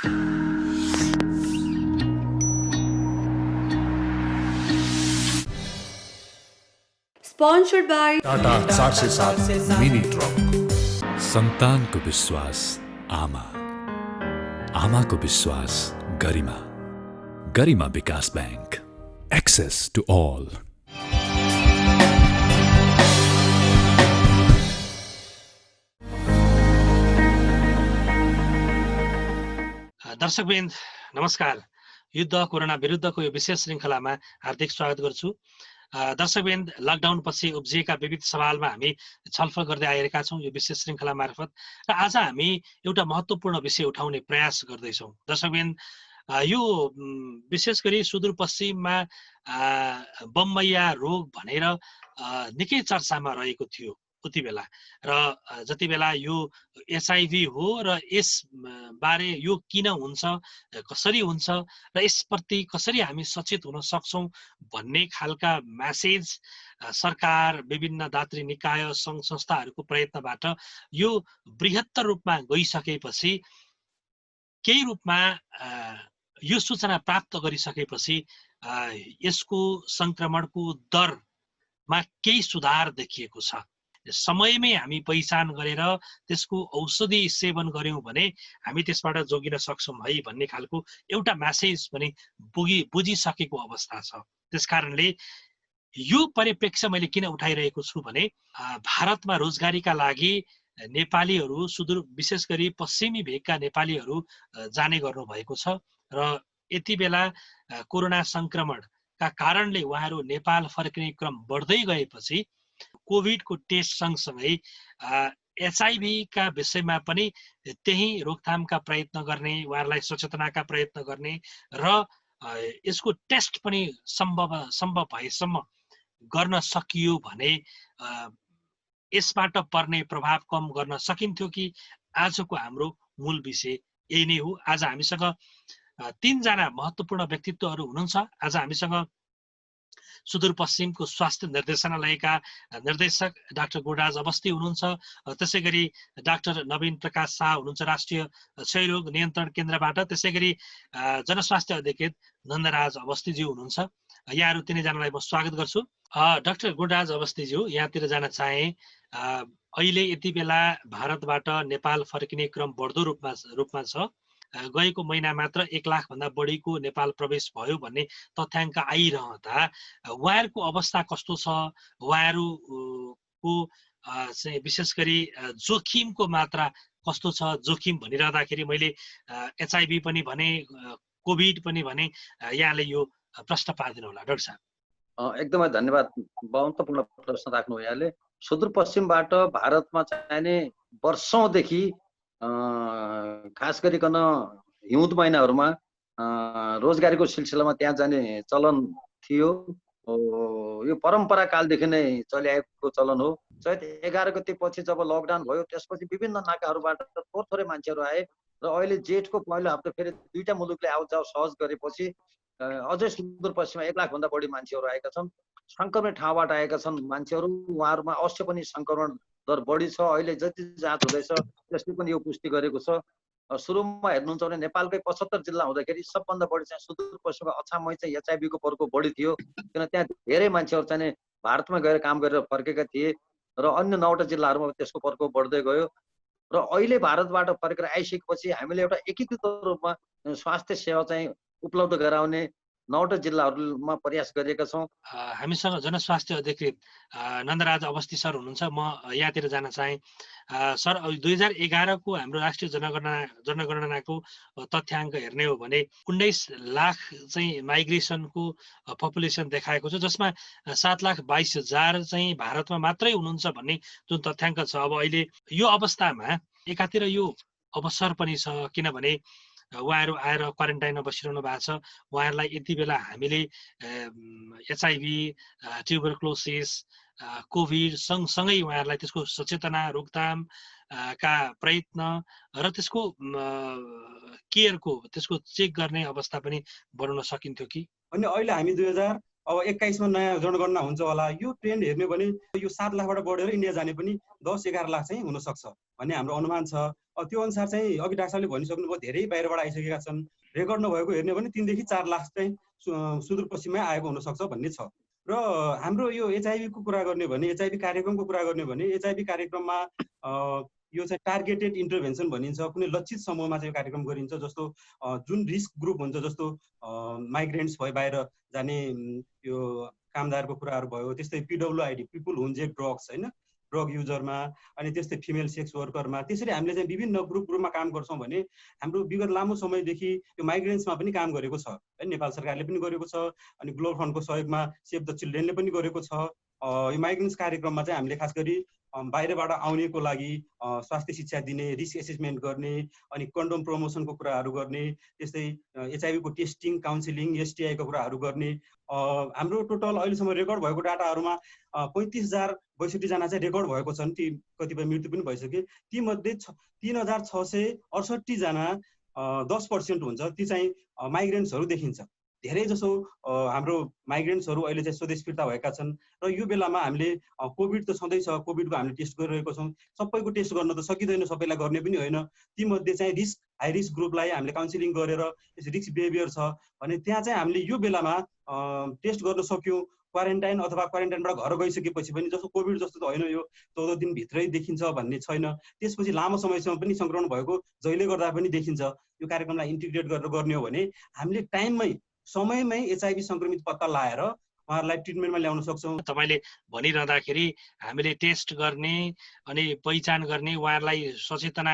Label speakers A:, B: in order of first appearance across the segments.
A: Sponsored by
B: Tata 707 mini truck.
C: सन्तानको विश्वास आमा, आमाको विश्वास गरिमा, गरिमा विकास बैंक, एक्सेस टु ऑल।
D: दर्शकवृन्द नमस्कार। युद्ध कोरोना विरुद्धको यो विशेष श्रृङ्खलामा हार्दिक स्वागत गर्छु। दर्शकवृन्द लकडाउन पछि उब्जिएका विविध सवालमा हामी छलफल गर्दै आइरहेका छौँ यो विशेष श्रृङ्खला मार्फत, र आज हामी एउटा महत्त्वपूर्ण विषय उठाउने प्रयास गर्दैछौँ। दर्शकवृन्द यो विशेष गरी सुदूरपश्चिममा बममैया रोग भनेर निकै चर्चामा रहेको थियो उति बेला, र जति बेला यो एचआइभी हो र यस बारे यो किन हुन्छ, कसरी हुन्छ र यसप्रति कसरी हामी सचेत हुन सक्छौँ भन्ने खालका मेसेज सरकार, विभिन्न दात्री निकाय, सङ्घ संस्थाहरूको प्रयत्नबाट यो बृहत्तर रूपमा गइसकेपछि, केही रूपमा यो सूचना प्राप्त गरिसकेपछि यसको सङ्क्रमणको दरमा केही सुधार देखिएको छ। समयमै हामी पहिचान गरेर त्यसको औषधि सेवन गर्यौं भने हामी त्यसबाट जोगिन सक्छौँ है भन्ने खालको एउटा मेसेज पनि बुझिसकेको अवस्था छ। त्यसकारणले यो परिप्रेक्ष्य मैले किन उठाइरहेको छु भने भारतमा रोजगारीका लागि नेपालीहरू विशेष गरी पश्चिमी भेगका नेपालीहरू जाने गर्नु भएको छ, र यति बेला कोरोना संक्रमणका कारणले उहाँहरू नेपाल फर्किने क्रम बढ्दै गएपछि कोभिडको टेस्ट सँगसँगै एचआइभी का विषयमा पनि त्यही रोकथामका प्रयत्न गर्ने, उहाँहरूलाई सचेतनाका प्रयत्न गर्ने र यसको टेस्ट पनि सम्भव भएसम्म गर्न सकियो भने यसबाट पर्ने प्रभाव कम गर्न सकिन्थ्यो कि आजको हाम्रो मूल विषय यही नै हो। आज हामीसँग तीनजना महत्त्वपूर्ण व्यक्तित्वहरू हुनुहुन्छ। आज हामीसँग सुदूरपश्चिमको स्वास्थ्य निर्देशनालयका निर्देशक डाक्टर गुणराज अवस्थी हुनुहुन्छ। त्यसै गरी डाक्टर नवीन प्रकाश शाह हुनुहुन्छ राष्ट्रिय क्षयरोग नियन्त्रण केन्द्रबाट। त्यसै गरी जनस्वास्थ्य अधिकृत नन्दराज अवस्थीज्यू हुनुहुन्छ। यहाँहरू तिनैजनालाई म स्वागत गर्छु। डाक्टर गुणराज अवस्थीज्यू, यहाँतिर जान चाहे, अहिले यति बेला भारतबाट नेपाल फर्किने क्रम बढ्दो रूपमा छ। गएको महिना मात्र 1 लाख भन्दा बढीको नेपाल प्रवेश भयो भन्ने तथ्याङ्क आइरहँदा उहाँहरूको अवस्था कस्तो छ, उहाँहरूको विशेष गरी जोखिमको मात्रा कस्तो छ? जोखिम भनिरहँदाखेरि मैले एचआइभी पनि भने, कोभिड पनि भने, यहाँले यो प्रश्न पारिदिनु होला डाक्टर साहब।
E: एकदमै धन्यवाद। महत्त्वपूर्ण प्रश्न राख्नु यहाँले। सुदूरपश्चिमबाट भारतमा चाहिने वर्षौंदेखि खास गरिकन हिउँद महिनाहरूमा रोजगारीको सिलसिलामा त्यहाँ जाने चलन थियो। यो परम्परा कालदेखि नै चलिआएको चलन हो। चैत 11 गते पछि जब लकडाउन भयो त्यसपछि विभिन्न नाकाहरूबाट थोरै मान्छेहरू आए, र अहिले जेठको पहिलो हप्ता फेरि दुईटा मुलुकले आउजाउ सहज गरेपछि अझै सुदूरपश्चिममा 1 लाख भन्दा बढी मान्छेहरू आएका छन्। संक्रमित ठाउँबाट आएका छन् मान्छेहरू, उहाँहरूमा अवश्य पनि संक्रमण दर बढी छ। अहिले जति जाँच हुँदैछ त्यसले पनि यो पुष्टि गरेको छ। सुरुमा हेर्नुहुन्छ भने नेपालकै 75 जिल्ला हुँदाखेरि सबभन्दा बढी चाहिँ सुदूरपश्चिमको अछाममै चाहिँ एचआइभीको प्रकोप बढी थियो, किन त्यहाँ धेरै मान्छेहरू चाहिँ भारतमा गएर काम गरेर फर्केका थिए, र अन्य 9वटा जिल्लाहरूमा त्यसको प्रकोप बढ्दै गयो। र अहिले भारतबाट फर्केर आइसकेपछि हामीले एउटा एकीकृत रूपमा स्वास्थ्य सेवा चाहिँ उपलब्ध गराउने 9वटा जिल्लाहरूमा प्रयास गरेका छौँ।
D: हामीसँग जनस्वास्थ्य अधिकृत नन्दराज अवस्थी सर हुनुहुन्छ। म यहाँतिर जान चाहे। सर, 2011 को हाम्रो राष्ट्रिय जनगणनाको तथ्याङ्क हेर्ने हो भने 19 लाख चाहिँ माइग्रेसनको पपुलेसन देखाएको छ, जसमा 7,22,000 चाहिँ भारतमा मात्रै हुनुहुन्छ भन्ने जुन तथ्याङ्क छ। अब अहिले यो अवस्थामा एकातिर यो अवसर पनि छ, किनभने उहाँहरू आएर क्वारेन्टाइनमा बसिरहनु भएको छ। उहाँहरूलाई यति बेला हामीले एचआइभी, ट्युबरक्लोसिस, कोभिड सँगसँगै उहाँहरूलाई त्यसको सचेतना, रोकथाम का प्रयत्न र त्यसको केयरको, त्यसको चेक गर्ने अवस्था पनि बनाउन सकिन्थ्यो कि?
F: अनि अहिले हामी
A: अब 21 मा नयाँ जनगणना हुन्छ होला, यो ट्रेन्ड हेर्ने भने यो 7 लाखबाट बढेर इन्डिया जाने पनि 10-11 लाख चाहिँ हुन सक्छ भन्ने हाम्रो अनुमान छ। त्यो अनुसार चाहिँ अघि डाक्टर साहबले भनिसक्नुभयो, धेरै बाहिरबाट आइसकेका छन्। रेकर्ड नभएको हेर्ने भने 3 देखि 4 लाख चाहिँ सुदूरपश्चिममै आएको हुन सक्छ भन्ने छ। र हाम्रो यो एचआईभी को कुरा गर्ने भने, एचआईभी कार्यक्रमको कुरा गर्ने भने, एचआईभी कार्यक्रममा यो चाहिँ टार्गेटेड इन्टरभेन्सन भनिन्छ। कुनै लक्षित समूहमा चाहिँ कार्यक्रम गरिन्छ, जस्तो जुन रिस्क ग्रुप हुन्छ, जस्तो माइग्रेन्ट्स भयो, बाहिर जाने यो कामदारको कुराहरू भयो, त्यस्तै पिडब्ल्युआइडी पिपुल हु इन्जेक्ट ड्रग्स होइन, ड्रग युजरमा, अनि त्यस्तै फिमेल सेक्स वर्करमा, त्यसरी हामीले चाहिँ विभिन्न ग्रुपमा काम गर्छौँ भने हाम्रो विगत लामो समयदेखि यो माइग्रेन्ट्समा पनि काम गरेको छ है, नेपाल सरकारले पनि गरेको छ, अनि ग्लोबल फन्डको सहयोगमा सेभ द चिल्ड्रेनले पनि गरेको छ। यो माइग्रेन्ट्स कार्यक्रममा चाहिँ हामीले खास गरी बाहिरबाट आउनेको लागि स्वास्थ्य शिक्षा दिने, रिस्क एसेसमेन्ट गर्ने, अनि कन्डोम प्रमोसनको कुराहरू गर्ने, त्यस्तै एचआईभीको टेस्टिङ, काउन्सिलिङ, एसटिआईको कुराहरू गर्ने। हाम्रो टोटल अहिलेसम्म रेकर्ड भएको डाटाहरूमा 35,062 जना चाहिँ रेकर्ड भएको छन्, ती कतिपय मृत्यु पनि भइसके। तीमध्ये 3,668 जना 10% हुन्छ, ती चाहिँ माइग्रेन्ट्सहरू देखिन्छ। धेरै जसो हाम्रो माइग्रेन्ट्सहरू अहिले चाहिँ स्वदेश फिर्ता भएका छन्। र यो बेलामा हामीले कोभिड त छँदैछ, कोभिडको हामीले टेस्ट गरिरहेको छौँ। सबैको टेस्ट गर्न त सकिँदैन, सबैलाई गर्ने पनि होइन। तीमध्ये चाहिँ हाई रिस्क ग्रुपलाई हामीले काउन्सिलिङ गरेर रिस्क बिहेभियर छ भने त्यहाँ चाहिँ हामीले यो बेलामा टेस्ट गर्न सक्यौँ। क्वारेन्टाइन अथवा क्वारेन्टाइनबाट घर गइसकेपछि पनि, जस्तो कोभिड जस्तो त होइन, यो 14 दिनभित्रै देखिन्छ भन्ने छैन। त्यसपछि लामो समयसम्म पनि सङ्क्रमण भएको जहिले गर्दा पनि देखिन्छ। यो कार्यक्रमलाई इन्टिग्रेट गरेर गर्ने हो भने हामीले टाइममै, समयमै एचआईभी सङ्क्रमित पत्ता लगाएर उहाँहरूलाई ट्रिटमेन्टमा ल्याउन सक्छौँ।
D: तपाईँले भनिरहँदाखेरि हामीले टेस्ट गर्ने अनि पहिचान गर्ने, उहाँहरूलाई सचेतना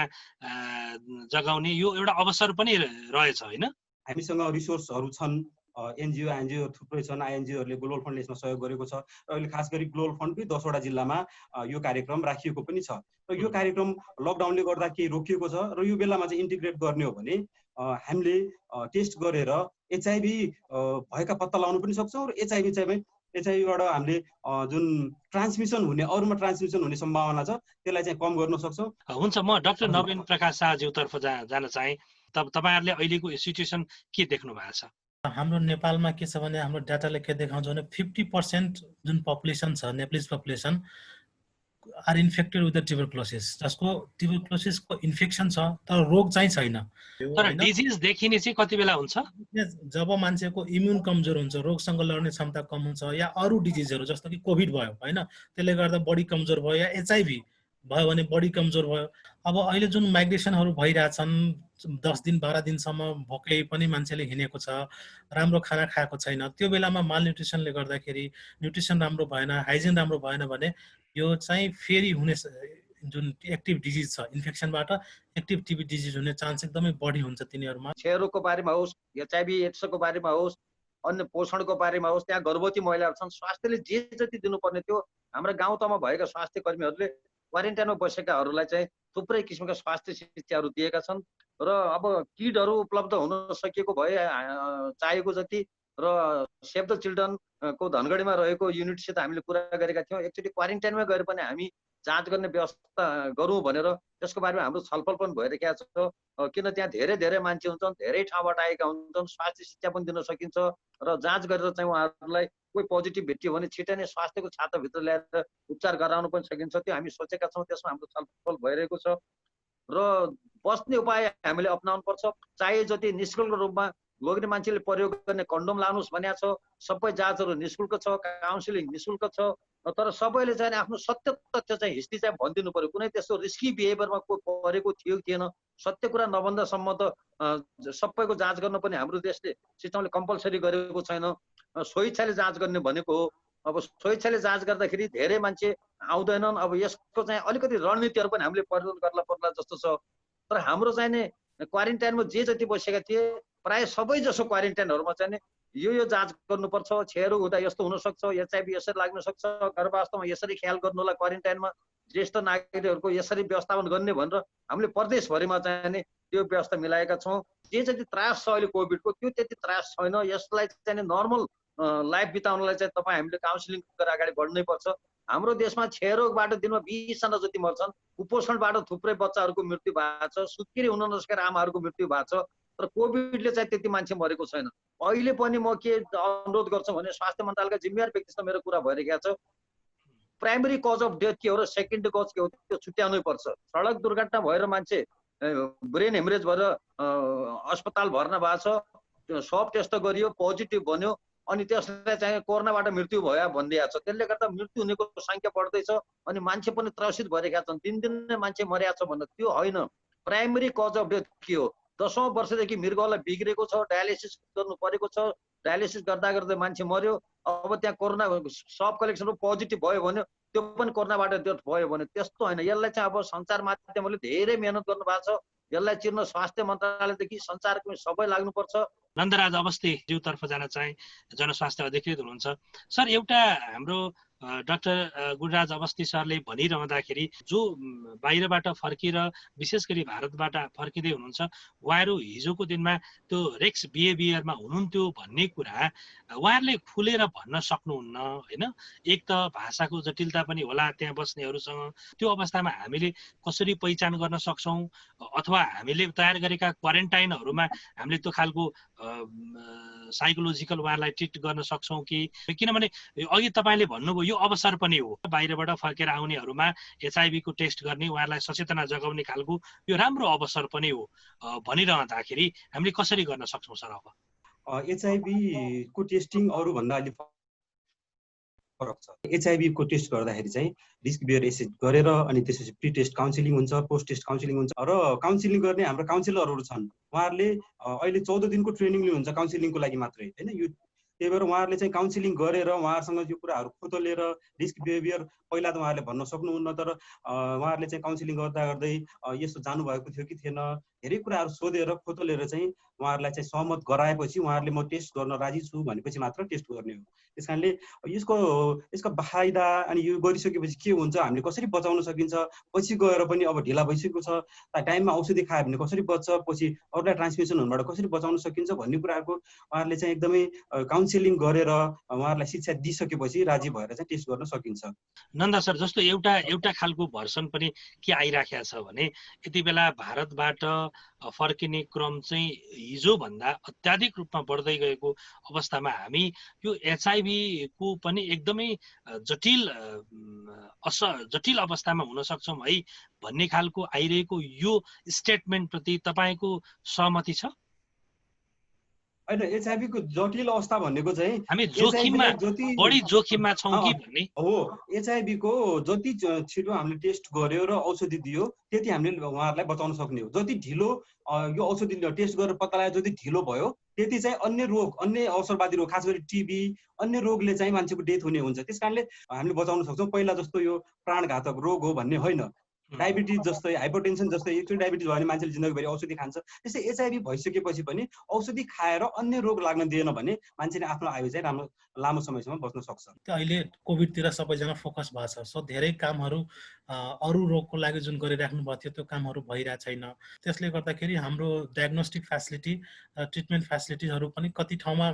D: जगाउने यो एउटा अवसर पनि रहेछ होइन।
A: हामीसँग रिसोर्सहरू छन्, एनजिओ थुप्रै छन्, आइएनजिओहरूले ग्लोबल फन्डले यसमा सहयोग गरेको छ। र अहिले खास गरी ग्लोबल फन्डकै 10 वटा जिल्लामा यो कार्यक्रम राखिएको पनि छ। र यो कार्यक्रम लकडाउनले गर्दा केही रोकिएको छ, र यो बेलामा चाहिँ इन्टिग्रेट गर्ने हो भने हामीले टेस्ट गरेर एचआईभी भएका पत्ता लगाउनु पनि सक्छौँ। र एचआईभीबाट हामीले जुन ट्रान्समिसन हुने, अरूमा ट्रान्समिसन हुने सम्भावना छ, त्यसलाई चाहिँ कम गर्न सक्छौँ।
D: हुन्छ, म डाक्टर नवीन प्रकाश शाहज्यूतर्फ जान चाहेँ। तपाईँहरूले अहिलेको सिचुएसन के देख्नु भएको छ?
F: हाम्रो नेपालमा के छ भने, हाम्रो डाटाले के देखाउँछ भने 50% जुन पपुलेसन छ, Nepalese population are infected with the tuberculosis, जसको ट्युबरक्लोसिसको इन्फेक्सन छ तर रोग चाहिँ छैन।
D: तर डिजिज देखिने चाहिँ कति बेला हुन्छ?
F: जब मान्छेको इम्युन कमजोर हुन्छ, रोगसँग लड्ने क्षमता कम हुन्छ, या अरू डिजिजहरू जस्तो कि कोभिड भयो होइन, त्यसले गर्दा बडी कमजोर भयो, या एचआईभी भयो भने बडी कमजोर भयो। अब अहिले जुन माइग्रेसनहरू भइरहेछन्, 10 दिन 12 दिनसम्म भोकै पनि मान्छेले हिँडेको छ, राम्रो खाना खाएको छैन, त्यो बेलामा मालन्युट्रिसनले गर्दाखेरि, न्युट्रिसन राम्रो भएन, हाइजिन राम्रो भएन भने यो चाहिँ फेरि हुने जुन एक्टिभ डिजिज छ, इन्फेक्सनबाट एक्टिभ टिबी डिजिज हुने चान्स एकदमै बढी हुन्छ तिनीहरूमा।
E: क्षयरोगको बारेमा होस्, एचआईभी एड्सको बारेमा होस्, अन्य पोषणको बारेमा होस्, त्यहाँ गर्भवती महिलाहरू छन्, स्वास्थ्यले जे जति दिनुपर्ने त्यो हाम्रो गाउँतमा भएका स्वास्थ्य कर्मीहरूले क्वारेन्टाइनमा बसेकाहरूलाई चाहिँ थुप्रै किसिमका स्वास्थ्य शिक्षाहरू दिएका छन्। र अब किटहरू उपलब्ध हुन सकिएको भए चाहिएको जति, र सेभ द चिल्ड्रनको धनगढीमा रहेको युनिटसित हामीले कुरा गरेका थियौँ। एकचोटि क्वारेन्टाइनमै गएर पनि हामी जाँच गर्ने व्यवस्था गरौँ भनेर त्यसको बारेमा हाम्रो छलफल पनि भइरहेको छ। किन त्यहाँ धेरै मान्छे हुन्छन्, धेरै ठाउँबाट आएका हुन्छन्, स्वास्थ्य शिक्षा पनि दिन सकिन्छ। र जाँच गरेर चाहिँ उहाँहरूलाई कोही पोजिटिभ भेटियो भने छिटै नै स्वास्थ्यको छाताभित्र ल्याएर उपचार गराउनु पनि सकिन्छ। त्यो हामी सोचेका छौँ, त्यसमा हाम्रो छलफल भइरहेको छ। र बस्ने उपाय हामीले अपनाउनु पर्छ। चाहे जति निःशुल्क रूपमा लोग्ने मान्छेले प्रयोग गर्ने कन्डोम लानुहोस् भनेको छ, सबै जाँचहरू निःशुल्क छ, काउन्सिलिङ निःशुल्क छ। तर सबैले चाहिँ आफ्नो सत्य तथ्य चाहिँ हिस्ट्री चाहिँ भनिदिनु पर्यो। कुनै त्यस्तो रिस्की बिहेभियरमा कोही परेको थियो कि थिएन, सत्य कुरा नभन्दासम्म त सबैको जाँच गर्न पनि हाम्रो देशले, सिस्टमले कम्पलसरी गरेको छैन। स्वेच्छाले जाँच गर्ने भनेको हो। अब स्वेच्छाले जाँच गर्दाखेरि धेरै मान्छे आउँदैनन्। अब यसको चाहिँ अलिकति रणनीतिहरू पनि हामीले परिवर्तन गर्न पर्ला जस्तो छ। तर हाम्रो चाहिँ नि क्वारेन्टाइनमा जे जति बसेका थिए प्राय सबै जसो क्वारेन्टाइनहरूमा चाहिँ नि यो जाँच गर्नुपर्छ। क्षयरोग हुँदा यस्तो हुनसक्छ, एचआईभी यसरी लाग्न सक्छ, गर्भावस्थामा यसरी ख्याल गर्नु होला, क्वारेन्टाइनमा ज्येष्ठ नागरिकहरूको यसरी व्यवस्थापन गर्ने भनेर हामीले प्रदेशभरिमा चाहिँ नि त्यो व्यवस्था मिलाएका छौँ। जे जति त्रास छ अहिले कोभिडको, त्यो त्यति त्रास छैन। यसलाई चाहिँ नर्मल लाइफ बिताउनलाई चाहिँ तपाईँ हामीले काउन्सिलिङ गरेर अगाडि बढ्नै पर्छ। हाम्रो देशमा क्षयरोगबाट दिनमा 20 जना जति मर्छन्, कुपोषणबाट थुप्रै बच्चाहरूको मृत्यु भएको छ, सुत्केरी हुन नसकेर आमाहरूको मृत्यु भएको छ। तर कोभिडले चाहिँ त्यति मान्छे मरेको छैन। अहिले पनि म के अनुरोध गर्छु भने स्वास्थ्य मन्त्रालयका जिम्मेवार व्यक्तिसँग मेरो कुरा भइरहेको छ, प्राइमरी कज अफ डेथ के हो र सेकेन्डरी कज के हो त्यो छुट्याउनै पर्छ। सडक दुर्घटना भएर मान्छे ब्रेन हेमरेज भएर अस्पताल भर्ना भएको छ, त्यो सब टेस्ट गरियो, पोजिटिभ बन्यो, अनि त्यसलाई चाहिँ कोरोनाबाट मृत्यु भयो भनिदिएको छ। त्यसले गर्दा मृत्यु हुनेको सङ्ख्या बढ्दैछ अनि मान्छे पनि त्रसित भइरहेका छन्, दिनदिनै मान्छे मरेका छ भन्दा त्यो होइन। प्राइमरी कज अफ डेथ के हो? 10औं वर्षदेखि मृगौला बिग्रेको छ, डायलिसिस गर्नु परेको छ, डायलिसिस गर्दा गर्दै मान्छे मर्यो। अब त्यहाँ कोरोना सब कलेक्सन पोजिटिभ भयो भने त्यो पनि कोरोनाबाट डेथ भयो भने त्यस्तो होइन। यसलाई चाहिँ अब सञ्चार माध्यमले धेरै मेहनत गर्नुभएको छ, यसलाई चिर्न स्वास्थ्य मन्त्रालयदेखि सञ्चारकर्मी सबै लाग्नुपर्छ।
D: नन्दराज अवस्थी ज्यूतर्फ जान चाहे, जनस्वास्थ्य अधिकृत हुनुहुन्छ। सर, एउटा हाम्रो डाक्टर गुणराज अवस्थी सरले भनिरहँदाखेरि जो बाहिरबाट फर्किएर विशेष गरी भारतबाट फर्किँदै हुनुहुन्छ उहाँहरू हिजोको दिनमा त्यो रेक्स बिहेभियरमा हुनुहुन्थ्यो भन्ने कुरा उहाँहरूले खुलेर भन्न सक्नुहुन्न होइन। एक त भाषाको जटिलता पनि होला त्यहाँ बस्नेहरूसँग, त्यो अवस्थामा हामीले कसरी पहिचान गर्न सक्छौँ अथवा हामीले तयार गरेका क्वारेन्टाइनहरूमा हामीले त्यो खालको साइकोलोजिकल उहाँलाई ट्रिट गर्न सक्छौँ कि? किनभने अघि तपाईँले भन्नुभयो यो अवसर पनि हो बाहिरबाट फर्केर आउनेहरूमा एचआइभी को टेस्ट गर्ने, उहाँहरूलाई सचेतना जगाउने खालको यो राम्रो अवसर पनि हो भनिरहँदाखेरि हामीले कसरी गर्न सक्छौँ सर? अब
A: एचआइभी को टेस्टिङ अरू भन्दा अलि फरक छ। एचआइभी को टेस्ट गर्दाखेरि चाहिँ रिस्क बिहेयर एसेस गरेर अनि त्यसपछि प्री टेस्ट काउन्सिलिङ हुन्छ, पोस्ट टेस्ट काउन्सिलिङ हुन्छ र काउन्सिलिङ गर्ने हाम्रो काउन्सिलरहरू छन्, उहाँहरूले अहिले 14 दिनको ट्रेनिङ लिनुहुन्छ काउन्सिलिङको लागि मात्रै होइन। यो त्यही भएर उहाँहरूले चाहिँ काउन्सिलिङ गरेर उहाँहरूसँग यो कुराहरू खोतलेर रिस्क बिहेभियर पहिला त उहाँहरूले भन्न सक्नुहुन्न, तर उहाँहरूले चाहिँ काउन्सिलिङ गर्दा गर्दै यस्तो जानुभएको थियो कि थिएन, धेरै कुराहरू सोधेर खोतलेर चाहिँ उहाँहरूलाई चाहिँ सहमत गराएपछि उहाँहरूले म टेस्ट गर्न राजी छु भनेपछि मात्र टेस्ट गर्ने हो। त्यस कारणले यसको फाइदा अनि यो गरिसकेपछि के हुन्छ, हामीले कसरी बचाउन सकिन्छ, पछि गएर पनि अब ढिला भइसकेको छ, टाइममा औषधि खायो भने कसरी बच्छ, पछि अरूलाई ट्रान्समिसन हुनबाट कसरी बचाउन सकिन्छ भन्ने कुराको उहाँहरूले चाहिँ एकदमै काउन्सिलिङ गरेर उहाँहरूलाई शिक्षा दिइसकेपछि राजी भएर चाहिँ टेस्ट गर्न सकिन्छ।
D: नन्दा सर, जस्तो एउटा खालको भर्सन पनि के आइराखेको छ भने यति बेला भारतबाट फर्किने क्रम चाहिँ हिजोभन्दा अत्याधिक रूपमा बढ्दै गएको अवस्थामा हामी यो एचआइभी को पनि एकदमै जटिल अवस्थामा हुन सक्छौँ है भन्ने खालको आइरहेको यो स्टेटमेन्ट प्रति तपाईँको सहमति छ?
A: होइन, एचआइभी को जटिल अवस्था भनेको चाहिँ
D: हामी जोखिममा बढी जोखिममा छौँ कि भन्ने
A: हो। एचआइभी को जति छिटो हामीले टेस्ट गर्यो र औषधि दियो त्यति हामीले उहाँहरूलाई बचाउन सक्ने हो। जति ढिलो यो औषधि टेस्ट गरेर पत्ता लगाए जति ढिलो भयो त्यति चाहिँ अन्य रोग, अन्य अवसरवादी रोग, खास गरी टिबी अन्य रोगले चाहिँ मान्छेको डेथ हुने हुन्छ। त्यस कारणले हामीले बचाउन सक्छौँ। पहिला जस्तो यो प्राणघातक रोग हो भन्ने होइन। डायबिटिज जस्तै, हाइपरटेन्सन जस्तै, एकचोटि डायबिटिज भयो भने मान्छेले जिन्दगीभरि औषधि खान्छ, त्यस्तै एचआइभी भइसकेपछि पनि औषधि खाएर अन्य रोग लाग्न दिएन भने मान्छेले आफ्नो आयु चाहिँ राम्रो लामो समयसम्म बच्न सक्छ।
F: अहिले कोभिडतिर सबैजना फोकस भएको छ, सो धेरै कामहरू अरू रोगको लागि जुन गरिराख्नु भएको थियो त्यो कामहरू भइरहेको छैन। त्यसले गर्दाखेरि हाम्रो डायग्नोस्टिक फेसिलिटी, ट्रिटमेन्ट फेसिलिटिजहरू पनि कति ठाउँमा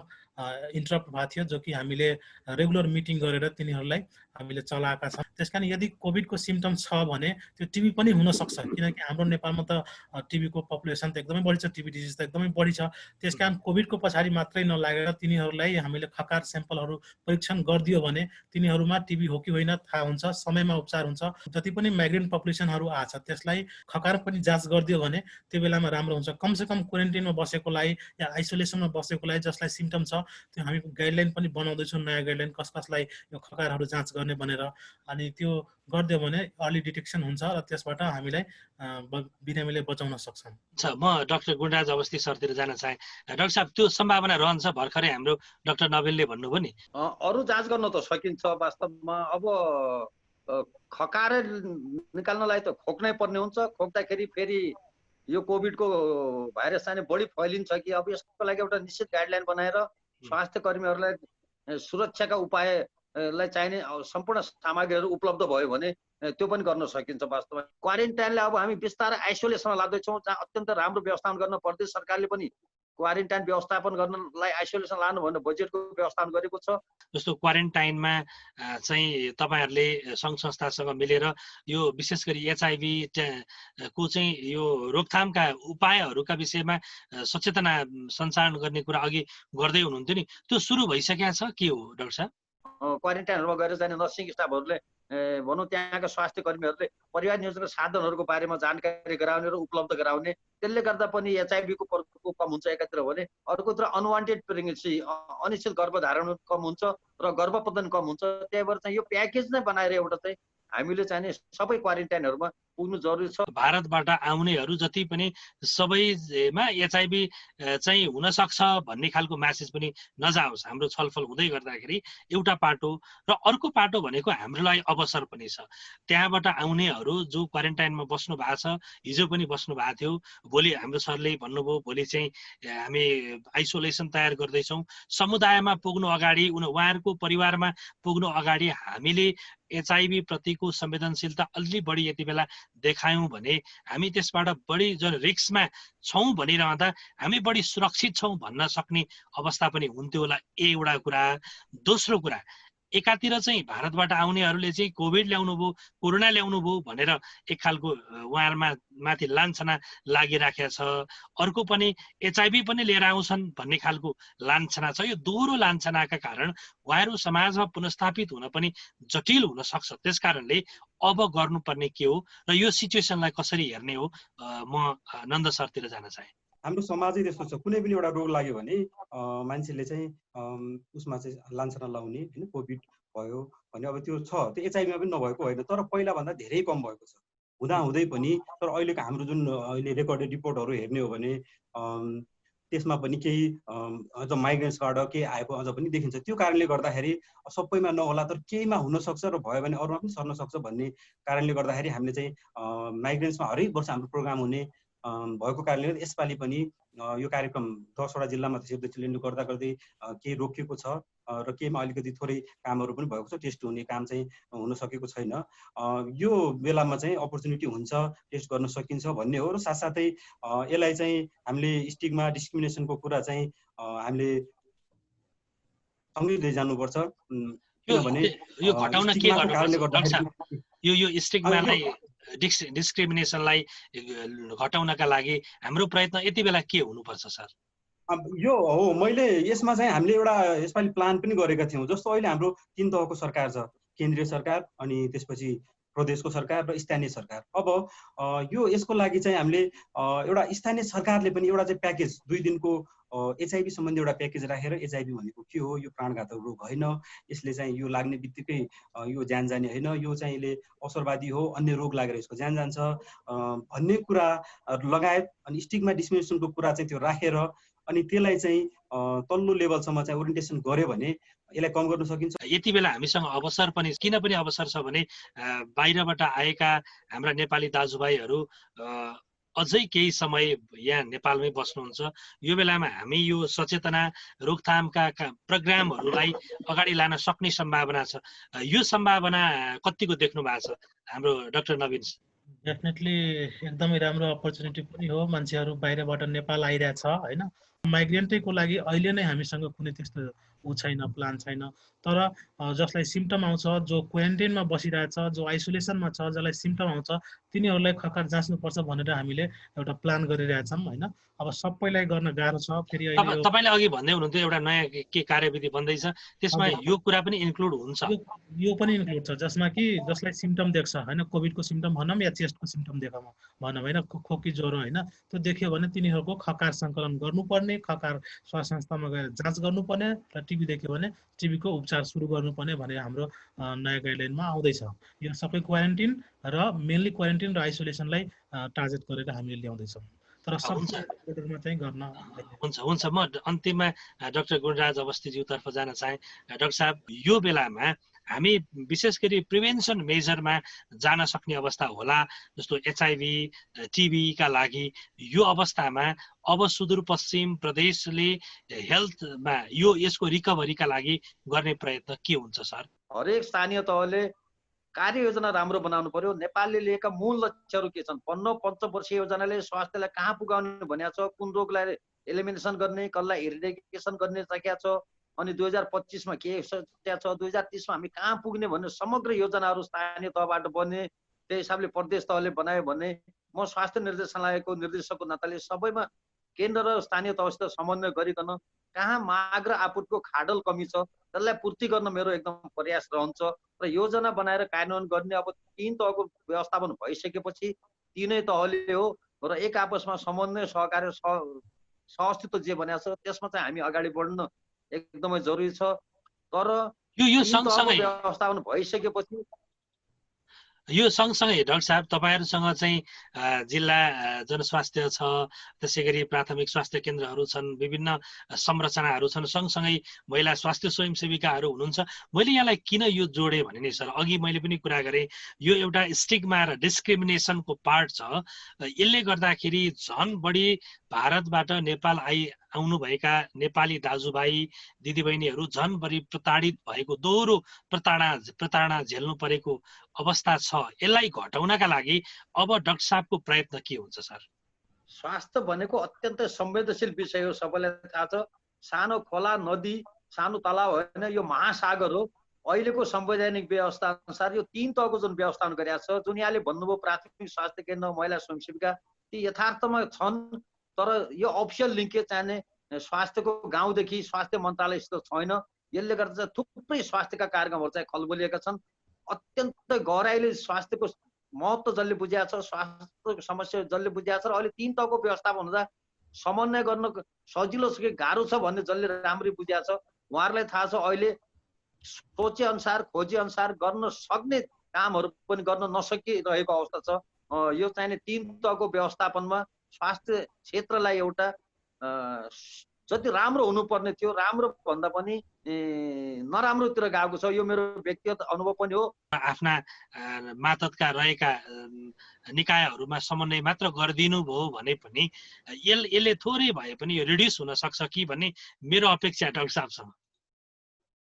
F: इन्टरप्ट भएको थियो, जो कि हामीले रेगुलर मिटिङ गरेर तिनीहरूलाई हामीले चलाएका छौँ। त्यस कारण यदि कोभिडको सिम्टम छ भने त्यो टिबी पनि हुनसक्छ, किनकि हाम्रो नेपालमा त टिबीको पपुलेसन त एकदमै बढी छ, टिबी डिजिज त एकदमै बढी छ। त्यस कारण कोभिडको पछाडि मात्रै नलागेर तिनीहरूलाई हामीले खकार स्याम्पलहरू परीक्षण गरिदियो भने तिनीहरूमा टिबी हो कि होइन थाहा हुन्छ, समयमा उपचार हुन्छ। जति पनि माइग्रेन्ट पपुलेसनहरू आछ त्यसलाई खकार पनि जाँच गरिदियो भने त्यो बेलामा राम्रो हुन्छ। कमसेकम क्वारेन्टाइनमा बसेकोलाई या आइसोलेसनमा बसेकोलाई जसलाई सिम्टम छ त्यो हामी गाइडलाइन पनि बनाउँदैछौँ, नयाँ गाइडलाइन कसलाई यो खकारहरू जाँच गर्ने भनेर। अनि त्यो गरिदियो भने अर्ली डिटेक्सन हुन्छ र त्यसबाट हामीलाई बिरामीले बचाउन सक्छौँ।
D: अच्छा, म डाक्टर गुणराज अवस्थी सरतिर जान चाहे। डाक्टर साहब, त्यो सम्भावना रहन्छ? भर्खरै हाम्रो डाक्टर नवेलले भन्नुभयो नि
E: अरू जाँच गर्न त सकिन्छ वास्तवमा। अब खकार निकाल्नलाई त खोक्नै पर्ने हुन्छ, खोक्दाखेरि फेरि यो कोभिडको भाइरस चाहिँ बढी फैलिन्छ कि, अब यसको लागि एउटा निश्चित गाइडलाइन बनाएर स्वास्थ्य कर्मीहरूलाई सुरक्षाका उपायलाई चाहिने सम्पूर्ण सामग्रीहरू उपलब्ध भयो भने त्यो पनि गर्न सकिन्छ वास्तवमा। क्वारेन्टाइनलाई अब हामी बिस्तारै आइसोलेसनमा लाग्दैछौँ, जहाँ अत्यन्त राम्रो व्यवस्थापन गर्न पर्दै सरकारले पनि क्वारेन्टाइन व्यवस्थापन गर्नलाई आइसोलेसन लानु भनेर बजेटको व्यवस्थापन गरेको छ।
D: जस्तो क्वारेन्टाइनमा चाहिँ तपाईँहरूले सङ्घ संस्थासँग मिलेर यो विशेष गरी एचआइभी को चाहिँ यो रोकथामका उपायहरूका विषयमा सचेतना सञ्चालन गर्ने कुरा अघि गर्दै हुनुहुन्थ्यो नि, त्यो सुरु भइसकेको छ के हो डाक्टर साहब?
E: क्वारेन्टाइनहरूमा गएर चाहिँ नर्सिङ स्टाफहरूले भनौँ त्यहाँका स्वास्थ्य कर्मीहरूले परिवार नियोजनका साधनहरूको बारेमा जानकारी गराउने र उपलब्ध गराउने, त्यसले गर्दा पनि एचआइभीको प्रकोप कम हुन्छ एकातिर भने, अर्कोतिर अनवान्टेड प्रेग्नेन्सी अनिश्चित गर्भधारण कम हुन्छ र गर्भपतन कम हुन्छ। त्यही भएर चाहिँ यो प्याकेज नै बनाएर एउटा चाहिँ हामीले चाहिँ सबै क्वारेन्टाइनहरूमा पुग्नु जरुरी छ।
D: भारतबाट आउनेहरू जति पनि सबैमा एचआइभी चाहिँ हुन सक्छ भन्ने खालको म्यासेज पनि नजाओस्। हाम्रो छलफल हुँदै गर्दाखेरि एउटा पाटो र अर्को पाटो भनेको हाम्रो लागि अवसर पनि छ। त्यहाँबाट आउनेहरू जो क्वारेन्टाइनमा बस्नु भएको छ, हिजो पनि बस्नु भएको थियो, भोलि हाम्रो सरले भन्नुभयो भोलि चाहिँ हामी आइसोलेसन तयार गर्दैछौँ, समुदायमा पुग्नु अगाडि उहाँहरूको परिवारमा पुग्नु अगाडि हामीले एचआइभी प्रतिको संवेदनशीलता अलि बढी यति बेला देखायौँ भने हामी त्यसबाट बढी जुन रिस्कमा छौँ भनिरहँदा हामी बढी सुरक्षित छौँ भन्न सक्ने अवस्था पनि हुन्थ्यो होला, एउटा कुरा। दोस्रो कुरा, एकातिर चाहिँ भारतबाट आउनेहरूले चाहिँ कोभिड ल्याउनु भयो, कोरोना ल्याउनु भयो भनेर एक खालको उहाँहरूमा माथि लान्छना लागिराखेको छ, अर्को पनि एचआइभी पनि लिएर आउँछन् भन्ने खालको लान्छना छ। यो दोहोरो लान्छनाका कारण उहाँहरू समाजमा पुनस्थापित हुन पनि जटिल हुन सक्छ। त्यस कारणले अब गर्नुपर्ने के हो र यो सिचुएसनलाई कसरी हेर्ने हो, म नन्द सरतिर जान चाहे।
A: हाम्रो समाजै त्यस्तो छ, कुनै पनि एउटा रोग लाग्यो भने मान्छेले चाहिँ उसमा चाहिँ लान्छना लाउने होइन, कोभिड भयो भने अब त्यो छ, त्यो एचआइभीमा पनि नभएको होइन, तर पहिलाभन्दा धेरै कम भएको छ हुँदाहुँदै पनि। तर अहिलेको हाम्रो जुन अहिले रेकर्डेड रिपोर्टहरू हेर्ने हो भने त्यसमा पनि केही अझ माइग्रेन्ट्सबाट केही आएको अझ पनि देखिन्छ। त्यो कारणले गर्दाखेरि सबैमा नहोला तर केहीमा हुनसक्छ र भयो भने अरूमा पनि सर्न सक्छ भन्ने कारणले गर्दाखेरि हामीले चाहिँ माइग्रेन्ट्समा हरेक वर्ष हाम्रो प्रोग्राम हुने भएको कारणले गर्दा यसपालि पनि यो कार्यक्रम 10वटा जिल्लामा सेभ द चिल्ड्रेनले गर्दा गर्दै केही रोकिएको छ र केहीमा अलिकति थोरै कामहरू पनि भएको छ, टेस्ट हुने काम चाहिँ हुन सकेको छैन। यो बेलामा चाहिँ अपर्च्युनिटी हुन्छ, टेस्ट गर्न सकिन्छ भन्ने हो। र साथसाथै यसलाई चाहिँ हामीले स्टिग्मा डिस्क्रिमिनेसनको कुरा चाहिँ हामीले सँगै लिइजानुपर्छ, किनभने
D: यो घटाउन के गर्नुपर्छ? यो स्टिग्मालाई डिस्क्रिमिनेसनलाई घटाउनका लागि हाम्रो प्रयत्न यति बेला के हुनुपर्छ सर?
A: यो हो, मैले यसमा चाहिँ हामीले एउटा यसपालि प्लान पनि गरेका थियौँ। जस्तो अहिले हाम्रो 3 तहको सरकार छ, केन्द्रीय सरकार अनि त्यसपछि प्रदेशको सरकार र स्थानीय सरकार। अब यो यसको लागि चाहिँ हामीले एउटा स्थानीय सरकारले पनि एउटा चाहिँ प्याकेज 2 दिनको एचआइभी सम्बन्धी एउटा प्याकेज राखेर एचआइभी भनेको के हो, यो प्राणघातक रोग होइन, यसले चाहिँ यो लाग्ने बित्तिकै यो ज्यान जाने होइन, यो चाहिँ यसले असरवादी हो, अन्य रोग लागेर यसको ज्यान जान्छ भन्ने कुरा लगायत अनि स्टिग्मा डिस्क्रिमिनेसनको कुरा चाहिँ त्यो राखेर अनि त्यसलाई चाहिँ तल्लो लेभलसम्म चाहिँ ओरिएन्टेसन गर्यो भने यसलाई कम गर्न सकिन्छ।
D: यति बेला हामीसँग अवसर पनि किन पनि अवसर छ भने बाहिरबाट आएका हाम्रा नेपाली दाजुभाइहरू अझै केही समय यहाँ नेपालमै बस्नुहुन्छ। यो बेलामा हामी यो सचेतना रोकथामका प्रोग्रामहरूलाई अगाडि लान सक्ने सम्भावना छ। यो सम्भावना कतिको देख्नु भएको छ हाम्रो डाक्टर नवीन?
F: डेफिनेटली एकदमै राम्रो अपर्च्युनिटी पनि हो। मान्छेहरू बाहिरबाट नेपाल आइरहेछ होइन। माइग्रेन्टैको लागि अहिले नै हामीसँग कुनै त्यस्तो छैन, प्लान छैन। तर जसलाई सिम्पटम आउँछ, जो क्वारेन्टाइनमा बसिरहेछ, जो आइसोलेसनमा छ, जसलाई सिम्पटम आउँछ तिनीहरूलाई खकार जाँच्नुपर्छ भनेर हामीले एउटा प्लान गरिरहेछौँ होइन। अब सबैलाई गर्न गाह्रो छ। फेरि
D: तपाईले अघि भन्दै हुनुहुन्थ्यो एउटा नयाँ के कार्यविधि बन्दैछ, त्यसमा यो कुरा पनि इन्क्लुड हुन्छ?
F: यो पनि इन्क्लुड छ, जसमा कि जसलाई सिम्पटम देख्छ होइन, कोभिडको सिम्पटम भनौँ या चेस्टको सिम्पटम देखाउँ भनौँ होइन, खोकी ज्वरो होइन, त्यो देख्यो भने तिनीहरूको खकार सङ्कलन गर्नुपर्ने, खकार स्वास्थ्य संस्थामा गएर जाँच गर्नुपर्ने र टिबी देख्यो भने टिबीको उपचार सुरु गर्नुपर्ने भनेर हाम्रो नयाँ गाइडलाइनमा आउँदैछ। यो सबै क्वारेन्टिन र मेनली क्वारेन्टिन र आइसोलेसनलाई टार्गेट गरेर हामीले ल्याउँदैछौँ। तर सबैमा चाहिँ गर्न
D: हुन्छ। म अन्तिममा डाक्टर गुणराज अवस्थीज्यूतर्फ जान चाहे। डाक्टर साहब, यो बेलामा हामी विशेष गरी प्रिभेन्सन मेजरमा जान सक्ने अवस्था होला, जस्तो एचआइभी टिबीका लागि यो अवस्थामा अब सुदूरपश्चिम प्रदेशले हेल्थमा यसको रिकभरीका लागि गर्ने प्रयत्न के हुन्छ सर?
E: हरेक स्थानीय तहले कार्ययोजना राम्रो बनाउनु पर्यो। नेपालले लिएका मूल लक्ष्यहरू के छन्? 15-25 वर्षीय योजनाले स्वास्थ्यलाई कहाँ पुगाउने भनेको छ, कुन रोगलाई एलिमिनेसन गर्ने, कसलाई इरिडिकेसन गर्ने सकिया छ, अनि 2025 मा के सकिया छ, 2030 मा हामी कहाँ पुग्ने भन्ने समग्र योजनाहरू स्थानीय तहबाट बन्ने, त्यही हिसाबले प्रदेश तहले बनायो भने म स्वास्थ्य निर्देशनालयको निर्देशकको नाताले सबैमा केन्द्र र स्थानीय तहसित समन्वय गरिकन कहाँ माग र आपूर्तिको खाडल कमी छ त्यसलाई पूर्ति गर्न मेरो एकदम प्रयास रहन्छ र योजना बनाएर कार्यान्वयन गर्ने। अब 3 तहको व्यवस्थापन भइसकेपछि तीनै तहले हो र एक आपसमा समन्वय सहकार्य सहअस्तित्व जे भनेको छ त्यसमा चाहिँ हामी अगाडि बढ्न एकदमै जरुरी छ। तर
D: यो
E: तीन तहको
D: सँगसँगै
E: व्यवस्थापन भइसकेपछि
D: यो सँगसँगै डाक्टर साहब तपाईहरुसँग चाहिँ जिल्ला जनस्वास्थ्य छ, त्यसैगरी प्राथमिक स्वास्थ्य केन्द्रहरू छन्, विभिन्न संरचनाहरू छन्, सँगसँगै महिला स्वास्थ्य स्वयंसेविकाहरू हुनुहुन्छ। मैले यहाँलाई किन यो जोडे भने नि सर, अघि मैले पनि कुरा गरेँ, यो एउटा स्टिग्मा र डिस्क्रिमिनेसनको पार्ट छ। यसले गर्दाखेरि झन बढी भारतबाट नेपाल आउनुभएका नेपाली दाजुभाइ दिदीबहिनीहरू झन बढी प्रताडित भएको, दोहोरो प्रताडना झेल्नु परेको अवस्था छ। यसलाई घटाउनका लागि अब डाक्टर साहबको प्रयत्न के हुन्छ सर?
E: स्वास्थ्य भनेको अत्यन्तै संवेदनशील विषय हो, सबैलाई थाहा छ। सानो खोला नदी, सानो तलाव होइन, यो महासागर हो। अहिलेको संवैधानिक व्यवस्था अनुसार यो 3 तहको जुन व्यवस्थापन गरिएको छ, जुन यहाँले भन्नुभयो प्राथमिक स्वास्थ्य केन्द्र, महिला स्वयंसेविका, ती यथार्थमा छन्। तर यो अफिसियल लिङ्केज चाहिने स्वास्थ्यको गाउँदेखि स्वास्थ्य मन्त्रालयसित छैन। यसले गर्दा चाहिँ थुप्रै स्वास्थ्यका कार्यक्रमहरू चाहिँ खलबलिएका छन्। अत्यन्तै गहराइले स्वास्थ्यको महत्त्व जसले बुझिया छ, स्वास्थ्यको समस्या जसले बुझिया छ, र अहिले 3 तहको व्यवस्थापन हुँदा समन्वय गर्न सजिलो छ कि गाह्रो छ भन्ने जसले राम्ररी बुझिया छ, उहाँहरूलाई थाहा छ अहिले सोचे अनुसार खोजे अनुसार गर्न सक्ने कामहरू पनि गर्न नसकिरहेको अवस्था छ। यो चाहिने 3 तहको व्यवस्थापनमा स्वास्थ्य क्षेत्रलाई एउटा जति राम्रो हुनुपर्ने थियो, राम्रो भन्दा पनि नराम्रोतिर गएको छ। यो मेरो व्यक्तिगत अनुभव पनि हो।
D: आफ्ना मातहतका रहेका निकायहरूमा समन्वय मात्र गरिदिनु भयो भने पनि यसले थोरै भए पनि यो रिड्युस हुन सक्छ कि भन्ने मेरो अपेक्षा डाक्टर साहबसँग।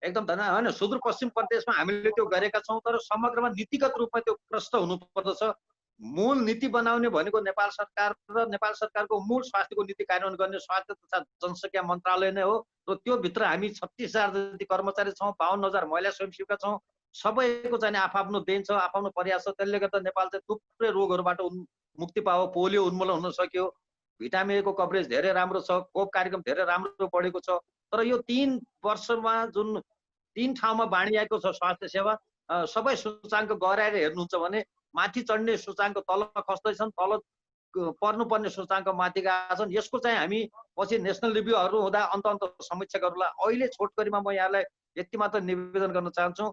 E: एकदम धन्यवाद। होइन, सुदूरपश्चिम प्रदेशमा हामीले त्यो गरेका छौँ, तर समग्रमा नीतिगत रूपमा त्यो प्रष्ट हुनुपर्दछ। मूल नीति बनाउने भनेको नेपाल सरकार र नेपाल सरकारको मूल स्वास्थ्यको नीति कार्यान्वयन गर्ने स्वास्थ्य तथा जनसङ्ख्या मन्त्रालय नै हो। र त्यो भित्र हामी 36,000 जति कर्मचारी छौँ, 52,000 महिला स्वयंसेविका छौँ। सबैको चाहिँ आफ्नो देन छ, आफ्नो प्रयास छ। त्यसले गर्दा नेपाल चाहिँ थुप्रै रोगहरूबाट मुक्ति पायो। पोलियो उन्मूलन हुन सक्यो, भिटामिन ए को कभरेज धेरै राम्रो छ, खोप कार्यक्रम धेरै राम्रो बढेको छ। तर यो 3 वर्षमा जुन 3 ठाउँमा बाँडिएको छ स्वास्थ्य सेवा, सबै सूचाङ्क गराएर हेर्नुहुन्छ भने माथि चढ्ने सूचाङ्क तल खस्दैछन्, तल पर्नुपर्ने सूचाङ्क माथि गएका छन्। यसको चाहिँ हामी पछि नेसनल रिभ्यूहरू हुँदा अन्त समीक्षकहरूलाई अहिले छोटकरीमा म यहाँलाई यति मात्र निवेदन गर्न चाहन्छु,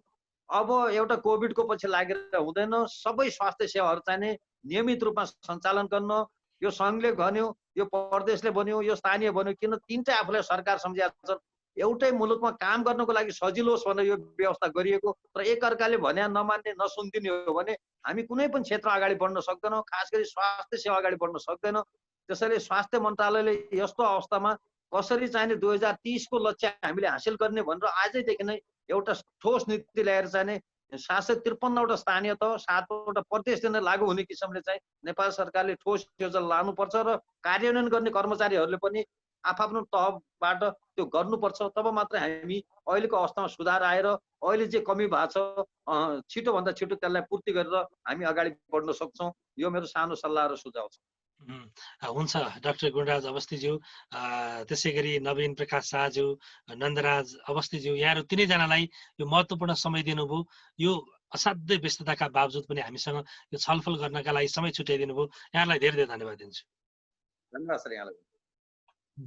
E: अब एउटा कोभिडको पछि लागेर हुँदैन। सबै स्वास्थ्य सेवाहरू चाहिने नियमित रूपमा सञ्चालन गर्न, यो सङ्घले भन्यो, यो प्रदेशले भन्यो, यो स्थानीय भन्यो, किन तीनटै आफूलाई सरकार सम्झिएको छन्। एउटै मुलुकमा काम गर्नको लागि सजिलो होस् भनेर यो व्यवस्था गरिएको। तर एकअर्काले भने नमान्ने नसुनिदिने हो भने हामी कुनै पनि क्षेत्र अगाडि बढ्न सक्दैनौँ, खास गरी स्वास्थ्य सेवा अगाडि बढ्न सक्दैन। त्यसैले स्वास्थ्य मन्त्रालयले यस्तो अवस्थामा कसरी चाहिने 2030 को लक्ष्य हामीले हासिल गर्ने भनेर आजैदेखि नै एउटा ठोस नीति ल्याएर चाहिने 753 वटा स्थानीय तह, 7 वटा प्रदेशले नै लागू हुने किसिमले चाहिँ नेपाल सरकारले ठोस योजना लानुपर्छ र कार्यान्वयन गर्ने कर्मचारीहरूले पनि आफ्नो तहबाट त्यो गर्नुपर्छ। तब मात्र हामी अहिलेको अवस्थामा सुधार आएर अहिले जे कमी भएको छ छिटोभन्दा छिटो त्यसलाई पूर्ति गरेर हामी अगाडि बढ्न सक्छौँ। यो मेरो सानो सल्लाह र सुझाव छ।
D: हुन्छ डाक्टर गुणराज अवस्थीज्यू, त्यसै गरी नवीन प्रकाश शाहज्यू, नन्दराज अवस्थीज्यू, यहाँहरू तिनैजनालाई यो महत्त्वपूर्ण समय दिनुभयो। यो असाध्यै व्यस्तताका बावजुद पनि हामीसँग यो छलफल गर्नका लागि समय छुट्याइदिनु भयो। यहाँलाई धेरै धेरै धन्यवाद दिन्छु।
E: धन्यवाद सर, यहाँलाई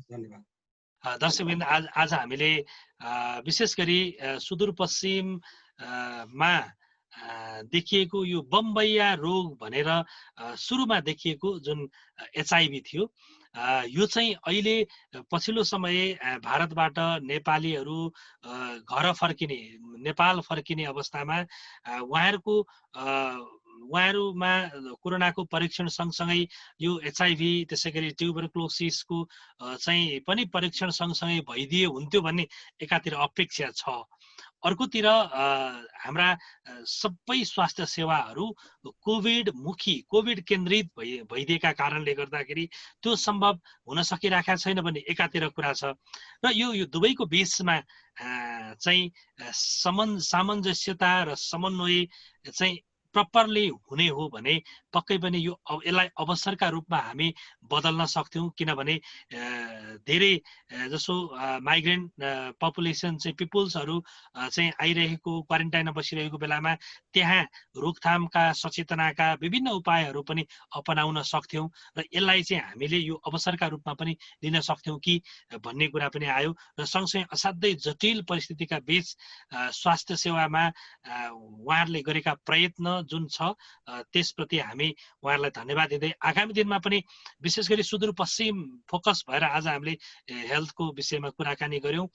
A: धन्यवाद।
D: दर्शकवृन्द, आज हामीले विशेष गरी सुदूरपश्चिममा देखिएको यो बम्बैया रोग भनेर सुरुमा देखिएको जुन एचआइभी थियो, यो चाहिँ अहिले पछिल्लो समय भारतबाट नेपालीहरू घर फर्किने, नेपाल फर्किने अवस्थामा उहाँहरूमा कोरोनाको परीक्षण सँगसँगै यो एचआइभी त्यसै गरी ट्युबरक्लोसिसको चाहिँ पनि परीक्षण सँगसँगै भइदिए हुन्थ्यो भन्ने एकातिर अपेक्षा छ। अर्कोतिर हाम्रा सबै स्वास्थ्य सेवाहरू कोभिड केन्द्रित भइदिएका कारणले गर्दाखेरि त्यो सम्भव हुन सकिरहेका छैन भन्ने एकातिर कुरा छ र यो दुवैको बीचमा चाहिँ सामञ्जस्यता र समन्वय चाहिँ प्रपरली हुने हो भने पक्कै पनि यसलाई अवसरका रूपमा हामी बदल्न सक्थ्यौँ किनभने धेरै जसो माइग्रेन्ट पपुलेसन चाहिँ पिपुल्सहरू चाहिँ आइरहेको क्वारेन्टाइनमा बसिरहेको बेलामा त्यहाँ रोकथामका सचेतनाका विभिन्न उपायहरू पनि अपनाउन सक्थ्यौँ र यसलाई चाहिँ हामीले यो अवसरका रूपमा पनि लिन सक्थ्यौँ कि भन्ने कुरा पनि आयो र सँगसँगै असाध्यै जटिल परिस्थितिका बीच स्वास्थ्य सेवामा उहाँहरूले गरेका प्रयत्न जुन छ त्यसप्रति हामी उहाँहरूलाई धन्यवाद दिँदै आगामी दिनमा पनि विशेष गरी सुदूरपश्चिम फोकस भएर आज हामीले हेल्थको विषयमा कुराकानी गर्यौं।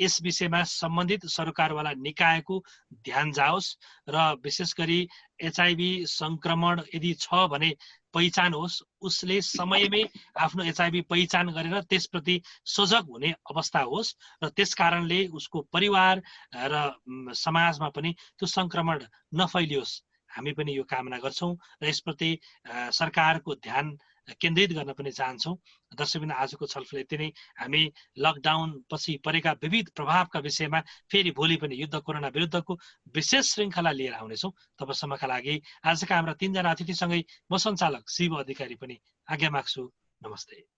D: यस विषयमा सम्बन्धित सरकारवाला निकायको ध्यान जाओस् र विशेष गरी एचआईभी संक्रमण यदि छ भने पहिचान होस्, उसले समयमै आफ्नो एचआईभी पहिचान गरेर त्यसप्रति सजग हुने अवस्था होस् र त्यसकारणले उसको परिवार र समाजमा पनि त्यो संक्रमण नफैलियोस्। हामी पनि यो कामना गर्छौं र यसप्रति सरकारको ध्यान केन्द्रित गर्न पनि चाहन्छौं। दर्शकवृन्द, आजको छलफल यति नै। हामी लकडाउन पछि परेका विविध प्रभावका विषयमा फेरि भोलि पनि युद्ध कोरोना विरुद्धको विशेष श्रृङ्खला लिएर आउनेछौँ। तबसम्मका लागि आजका हाम्रा 3 जना अतिथिसँगै म सञ्चालक शिव अधिकारी पनि आज्ञा माग्छु। नमस्ते।